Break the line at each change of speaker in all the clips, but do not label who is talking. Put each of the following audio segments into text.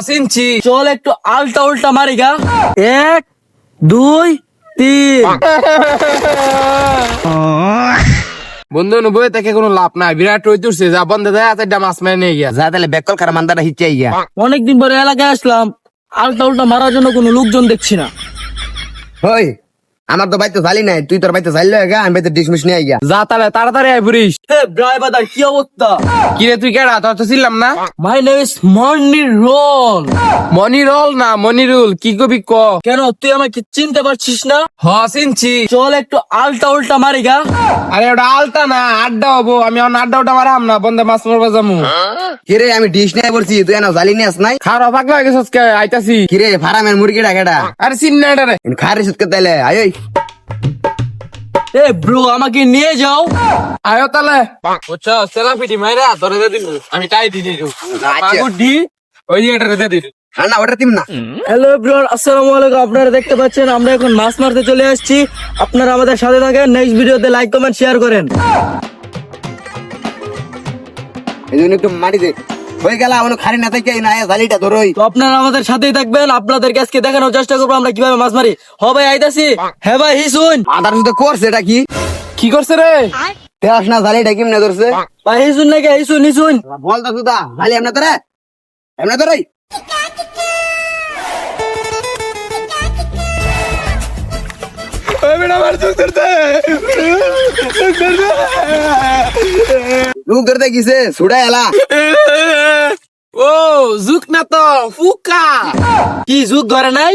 চিনছি।
চল একটু আলটা উল্টা মারি গা। 1 2 3।
বন্ধু বই থেকে কোনো লাভ নাই, বিরাট রই তুলছে, যা বন্ধে দেয় চারটা মাছ মেরে নিয়ে গিয়া।
যা তাহলে বেকল খারাপ মান্দাটা হিচ্ছে গিয়া।
অনেকদিন পরে এলাকায় আসলাম, আলটা উল্টা মারার জন্য কোনো লোকজন দেখছি না।
ওই আমার তো বাইতে চালি নাই, তুই তোর বাইতে চাইলে গা, আমি বাইতে ডিসমিস নিয়ে গিয়া।
যা তাহলে তাড়াতাড়ি আয় পুরিস।
হে ড্রাইভার, কি অবস্থা?
কিরে তুই কেডা? তোর তো ছিলাম না।
My name is Monirul.
Monirul না মনিরুল, কি কবি ক।
কেন তুই আমাকে চিনতে পারছিস না?
চিনছি।
চল একটু আলটা উল্টা মারি গা।
আরে ওটা আলতা না, আড্ডা হবো। আমি আড্ডা ওটা মারাম না, বন্ধে মাছ মারবা যামু।
কিরে আমি ডিস নিয়ে বলছি, তুই এনে জালি নিয়ে আস নাই?
খারাপ পাগলা হয়ে গেছিস কে? আইতাছি।
কিরে ফারামের মুরগিটা কেডা?
আরে চিন না এটা রে।
খারি সুতকে তাইলে আয়।
এ ব্রো, আমাকে নিয়ে যাও।
আয়ো তাহলে। বুঝছো, সেলাফিটি মাইরা ধরে দে দিন। আমি টাই দি দিই। পাগুডি ওই এটা রে দে দিই।
না ওটা তিম না।
হ্যালো এভরিওয়ান, আসসালামু আলাইকুম। আপনারা দেখতে পাচ্ছেন আমরা এখন মাছ মারতে চলে আসছি। আপনারা আমাদের সাথে থাকেন, নেক্সট ভিডিওতে লাইক কমেন্ট শেয়ার করেন।
এই জন্য একটু মারি দে হয়ে গেল। আমার খারি না থেকে না জালিটা ধরোই।
তো আপনারা আমাদের সাথেই থাকবেন, আপনাদেরকে আজকে দেখানোর চেষ্টা করবো আমরা কিভাবে মাছ মারি। হ ভাই আইতাছি। হ্যাঁ ভাই হিসুন।
আদার শুধু করছে এটা কি?
কি করছে রে?
দেখ না জালিটা কেমনে ধরছে।
ভাই হিসুন নাকি? হিসুন হিসুন।
বল তো সুদা জালি এমনি ধরে, এমনি ধরে। লোক ধরতে গেছে ছুড়া এলা।
ও জুক না তো ফুকা।
কি যুগ ধরে নাই?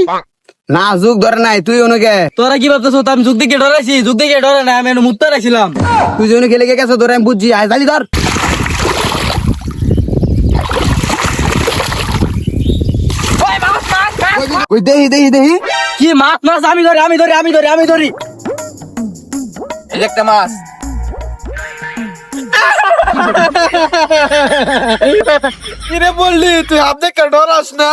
না যুগ ধরে নাই, তুই ওনাকে
তোরা কি ভাবতেছ আমি যুগ দিকে ডরাইছি? যুগ দিকে ডরে নাই, আমি মুত্তা রাখছিলাম।
তুই যে খেলে গেছে ধরে আমি বুঝছি। আয় জালি ধর। ওই দেহি দেহি দেহি
কি মাছ মাছ? আমি ধরি আমি ধরি আমি ধরি আমি ধরি।
এই একটা মাছ। কিরে বললি তুই হাত দেখে ডরাস না?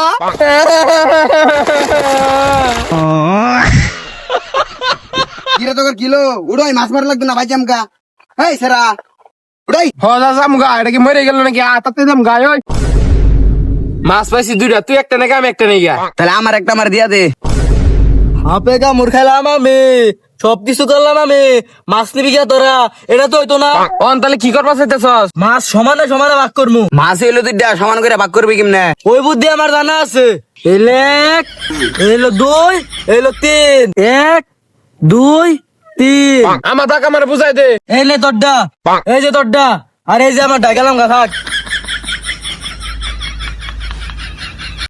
কিরে তোর কিলো উড়াই মাছ মারা লাগবে না ভাই জামকা। এই সেরা উড়াই।
যাম গা, এটা কি মরে গেল নাকি? তাতে যাম গায়। ওই মাছ পাইছি দুইটা, তুই একটা নাকি আমি একটা নাকি?
তাহলে আমার একটা আমার দিয়া দে।
হাপে গা মুর খাইলাম আমি, সবকিছু করলাম আমি। মাছ নিবি গিয়া তোরা? এটা তো হইতো না।
অন তাহলে কি করবা চাইতেছস?
মাছ সমানে সমানে ভাগ করমু।
মাছ হইলো তুই সমান করে ভাগ করবি কেমনে?
ওই বুদ্ধি আমার জানা আছে। এলে 1, এলো 2, এলো 3। 1 2 3।
আমার টাকা আমার বুঝাই দে।
এই নে তোরডা, এই যে তোরডা, আর এই যে আমারটা। গেলাম গা, থাক।